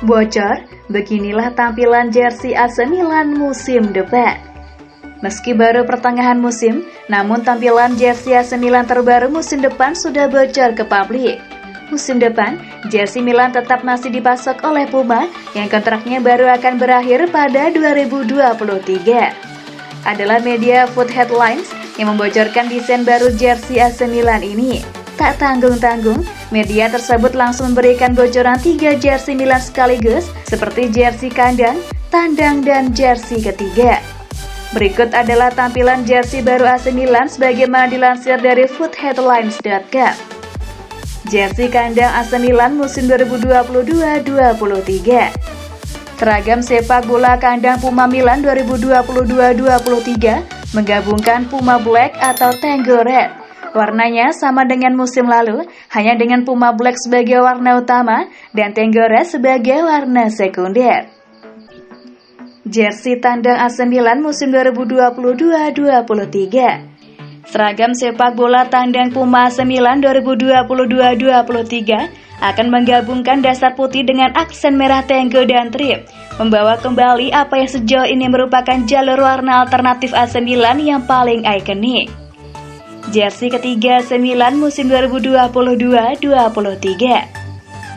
Bocor, beginilah tampilan jersey AC Milan musim depan. Meski baru pertengahan musim, namun tampilan jersey AC Milan terbaru musim depan sudah bocor ke publik. Musim depan, jersey Milan tetap masih dipasok oleh Puma yang kontraknya baru akan berakhir pada 2023. Adalah media Foot Headlines yang membocorkan desain baru jersey AC Milan ini. Tak tanggung-tanggung, media tersebut langsung memberikan bocoran 3 jersey Milan sekaligus, seperti jersey kandang, tandang, dan jersey ketiga. Berikut adalah tampilan jersey baru AC Milan sebagaimana dilansir dari footheadlines.com. Jersey kandang AC Milan musim 2022-23. Seragam sepak bola kandang Puma Milan 2022-23 menggabungkan Puma Black atau Tango Red. Warnanya sama dengan musim lalu, hanya dengan Puma Black sebagai warna utama dan Tango Red sebagai warna sekunder. Jersey tandang AC Milan musim 2022-23. Seragam sepak bola tandang Puma AC Milan 2022-23 akan menggabungkan dasar putih dengan aksen merah Tango dan trip, membawa kembali apa yang sejauh ini merupakan jalur warna alternatif AC Milan yang paling ikonik. Jersey ketiga AC Milan musim 2022-23.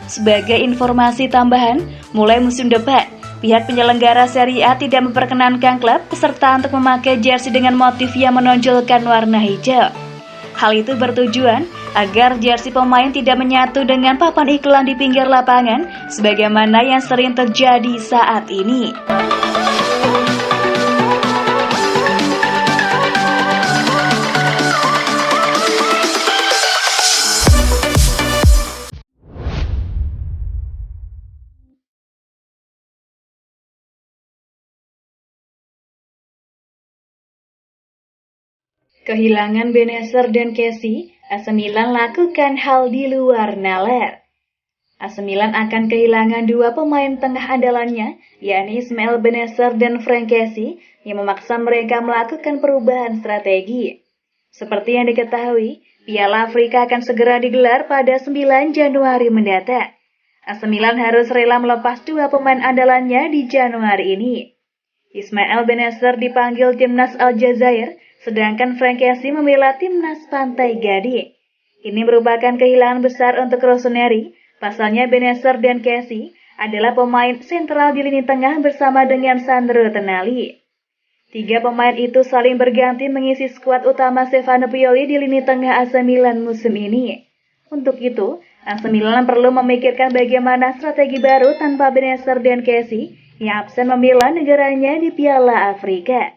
Sebagai informasi tambahan, mulai musim depan, pihak penyelenggara Serie A tidak memperkenankan klub peserta untuk memakai jersey dengan motif yang menonjolkan warna hijau. Hal itu bertujuan agar jersey pemain tidak menyatu dengan papan iklan di pinggir lapangan, sebagaimana yang sering terjadi saat ini. Kehilangan Bennacer dan Kessie, AC Milan lakukan hal di luar nalar. AC Milan akan kehilangan 2 pemain tengah andalannya, yakni Ismail Bennacer dan Franck Kessie, yang memaksa mereka melakukan perubahan strategi. Seperti yang diketahui, Piala Afrika akan segera digelar pada 9 Januari mendatang. AC Milan harus rela melepas 2 pemain andalannya di Januari ini. Ismail Bennacer dipanggil timnas Aljazair, sedangkan Franck Kessie membela timnas Pantai Gading. Ini merupakan kehilangan besar untuk Rossoneri. Pasalnya Bennacer dan Kessie adalah pemain sentral di lini tengah bersama dengan Sandro Tonali. 3 pemain itu saling berganti mengisi skuad utama Stefano Pioli di lini tengah AC Milan musim ini. Untuk itu, AC Milan perlu memikirkan bagaimana strategi baru tanpa Bennacer dan Kessie yang absen membela negaranya di Piala Afrika.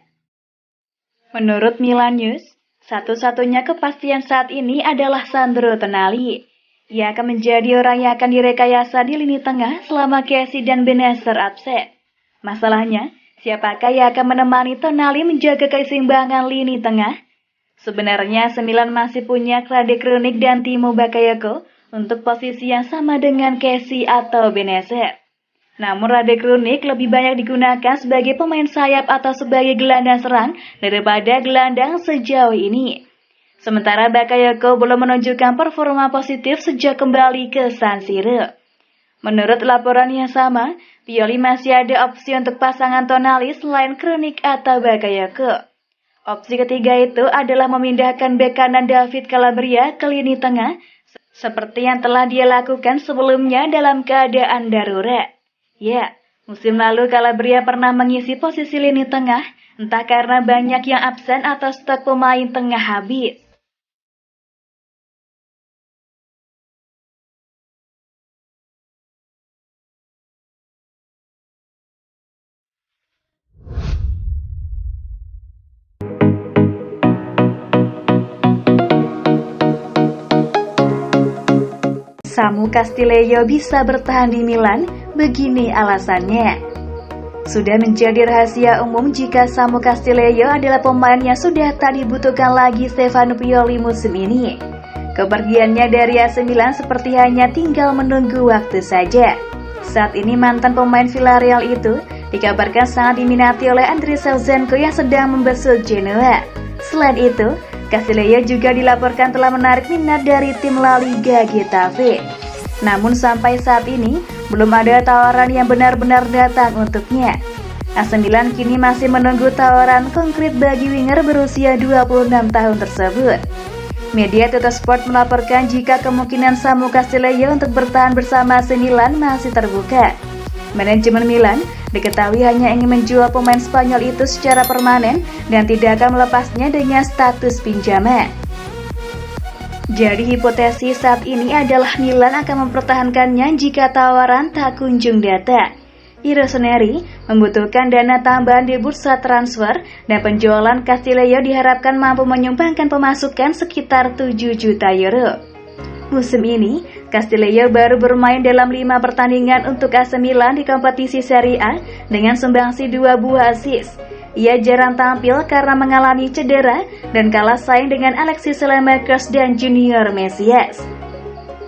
Menurut Milan News, satu-satunya kepastian saat ini adalah Sandro Tonali. Ia akan menjadi orang yang akan direkayasa di lini tengah selama Kessie dan Bennacer absen. Masalahnya, siapakah yang akan menemani Tonali menjaga keseimbangan lini tengah? Sebenarnya, AC Milan masih punya Rade Krunic dan Timo Bakayoko untuk posisi yang sama dengan Kessie atau Bennacer. Namun Rade Krunic lebih banyak digunakan sebagai pemain sayap atau sebagai gelandang serang daripada gelandang sejauh ini. Sementara Bakayoko belum menunjukkan performa positif sejak kembali ke San Siro. Menurut laporan yang sama, Pioli masih ada opsi untuk pasangan Tonali selain Krunic atau Bakayoko. Opsi ketiga itu adalah memindahkan bek kanan David Calabria ke lini tengah, seperti yang telah dia lakukan sebelumnya dalam keadaan darurat. Ya, musim lalu Calabria pernah mengisi posisi lini tengah, entah karena banyak yang absen atau stok pemain tengah habis. Samu Castillejo bisa bertahan di Milan, begini alasannya. Sudah menjadi rahasia umum jika Samu Castillejo adalah pemain yang sudah tak dibutuhkan lagi Stefano Pioli musim ini. Kepergiannya dari AC Milan seperti hanya tinggal menunggu waktu saja. Saat ini mantan pemain Villarreal itu dikabarkan sangat diminati oleh Andriy Shevchenko yang sedang membesut Genoa. Selain itu, Castillejo juga dilaporkan telah menarik minat dari tim La Liga Getafe. Namun sampai saat ini, belum ada tawaran yang benar-benar datang untuknya. AC Milan kini masih menunggu tawaran konkret bagi winger berusia 26 tahun tersebut. Media Tuttosport melaporkan jika kemungkinan Samu Castillejo untuk bertahan bersama AC Milan masih terbuka. Manajemen Milan diketahui hanya ingin menjual pemain Spanyol itu secara permanen dan tidak akan melepasnya dengan status pinjaman. Jadi hipotesis saat ini adalah Milan akan mempertahankannya jika tawaran tak kunjung datang. Rossoneri membutuhkan dana tambahan di bursa transfer dan penjualan Castillejo diharapkan mampu menyumbangkan pemasukan sekitar 7 juta euro. Musim ini, Castillejo baru bermain dalam 5 pertandingan untuk AC Milan di kompetisi Serie A dengan sumbangsi 2 buah assist. Ia jarang tampil karena mengalami cedera dan kalah saing dengan Alexis Saelemaekers dan Junior Mesias.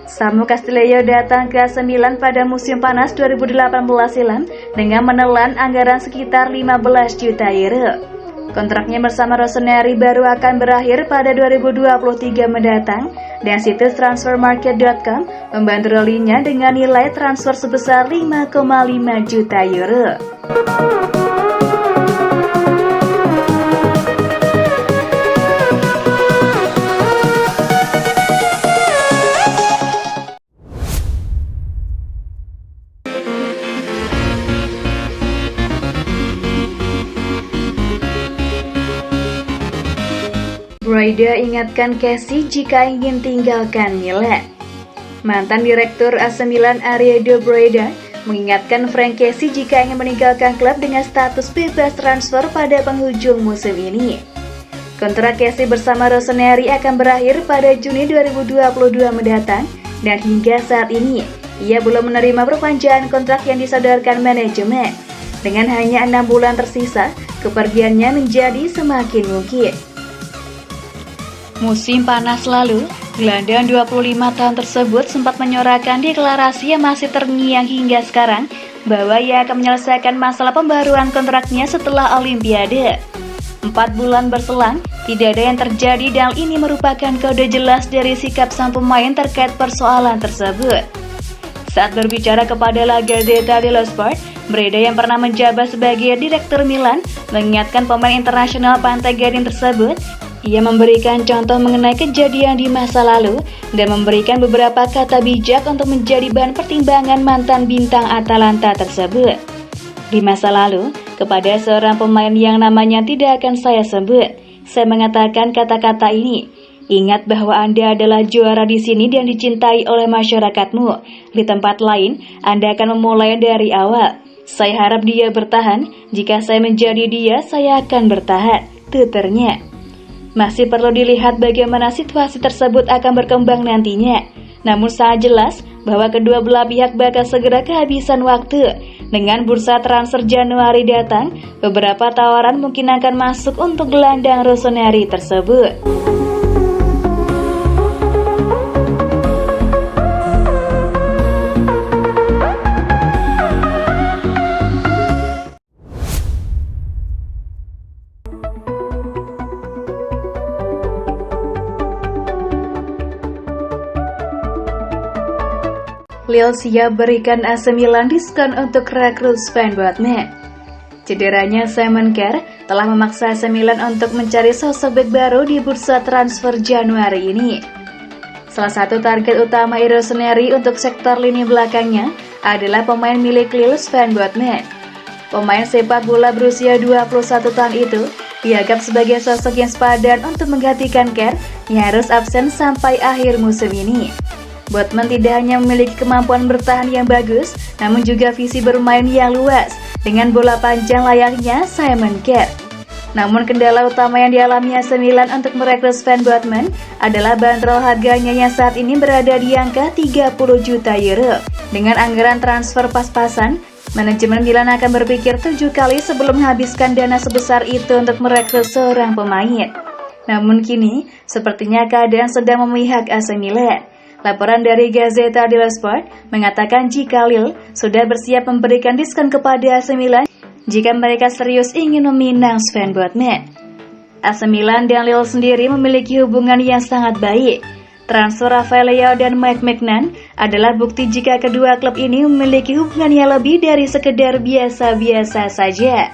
Samu Castillejo datang ke AC Milan pada musim panas 2018 silam dengan menelan anggaran sekitar 15 juta euro. Kontraknya bersama Rossoneri baru akan berakhir pada 2023 mendatang dan situs transfermarket.com membandrolinya dengan nilai transfer sebesar 5,5 juta euro. Braida ingatkan Kessie jika ingin tinggalkan Milan. Mantan Direktur AC Milan Ariel Braida mengingatkan Frank Kessie jika ingin meninggalkan klub dengan status bebas transfer pada penghujung musim ini. Kontrak Kessie bersama Rossoneri akan berakhir pada Juni 2022 mendatang dan hingga saat ini ia belum menerima perpanjangan kontrak yang disodorkan manajemen. Dengan hanya 6 bulan tersisa, kepergiannya menjadi semakin mungkin. Musim panas lalu, gelandang 25 tahun tersebut sempat menyorakan deklarasi yang masih terngiang hingga sekarang bahwa ia akan menyelesaikan masalah pembaruan kontraknya setelah Olimpiade. 4 bulan berselang, tidak ada yang terjadi dan ini merupakan kode jelas dari sikap sang pemain terkait persoalan tersebut. Saat berbicara kepada La Gazzetta dello Sport, Braida yang pernah menjabat sebagai Direktur Milan mengingatkan pemain internasional Pantai Gading tersebut. Ia memberikan contoh mengenai kejadian di masa lalu dan memberikan beberapa kata bijak untuk menjadi bahan pertimbangan mantan bintang Atalanta tersebut. Di masa lalu, kepada seorang pemain yang namanya tidak akan saya sebut, saya mengatakan kata-kata ini. Ingat bahwa Anda adalah juara di sini dan dicintai oleh masyarakatmu. Di tempat lain, Anda akan memulai dari awal. Saya harap dia bertahan. Jika saya menjadi dia, saya akan bertahan, tuturnya. Masih perlu dilihat bagaimana situasi tersebut akan berkembang nantinya. Namun sangat jelas bahwa kedua belah pihak bakal segera kehabisan waktu. Dengan bursa transfer Januari datang, beberapa tawaran mungkin akan masuk untuk gelandang Rossoneri tersebut. Lille siap berikan AC Milan diskon untuk rekrut Sven Botman. Cederanya Simon Kjær telah memaksa AC Milan untuk mencari sosok bek baru di bursa transfer Januari ini. Salah satu target utama Rossoneri untuk sektor lini belakangnya adalah pemain milik Lille Sven Botman. Pemain sepak bola berusia 21 tahun itu dianggap sebagai sosok yang sepadan untuk menggantikan Kjær yang harus absen sampai akhir musim ini. Botman tidak hanya memiliki kemampuan bertahan yang bagus, namun juga visi bermain yang luas dengan bola panjang layaknya Simon Kjær. Namun kendala utama yang dialami AC Milan untuk merekrut Sven Botman adalah bandrol harganya yang saat ini berada di angka 30 juta euro. Dengan anggaran transfer pas-pasan, manajemen Milan akan berpikir 7 kali sebelum menghabiskan dana sebesar itu untuk merekrut seorang pemain. Namun kini, sepertinya keadaan sedang memihak AC Milan. Laporan dari Gazzetta dello Sport mengatakan jika Lille sudah bersiap memberikan diskon kepada AC Milan jika mereka serius ingin meminang Sven Botman. AC Milan dan Lille sendiri memiliki hubungan yang sangat baik. Transfer Rafael Leao dan Mike Maignan adalah bukti jika kedua klub ini memiliki hubungan yang lebih dari sekedar biasa-biasa saja.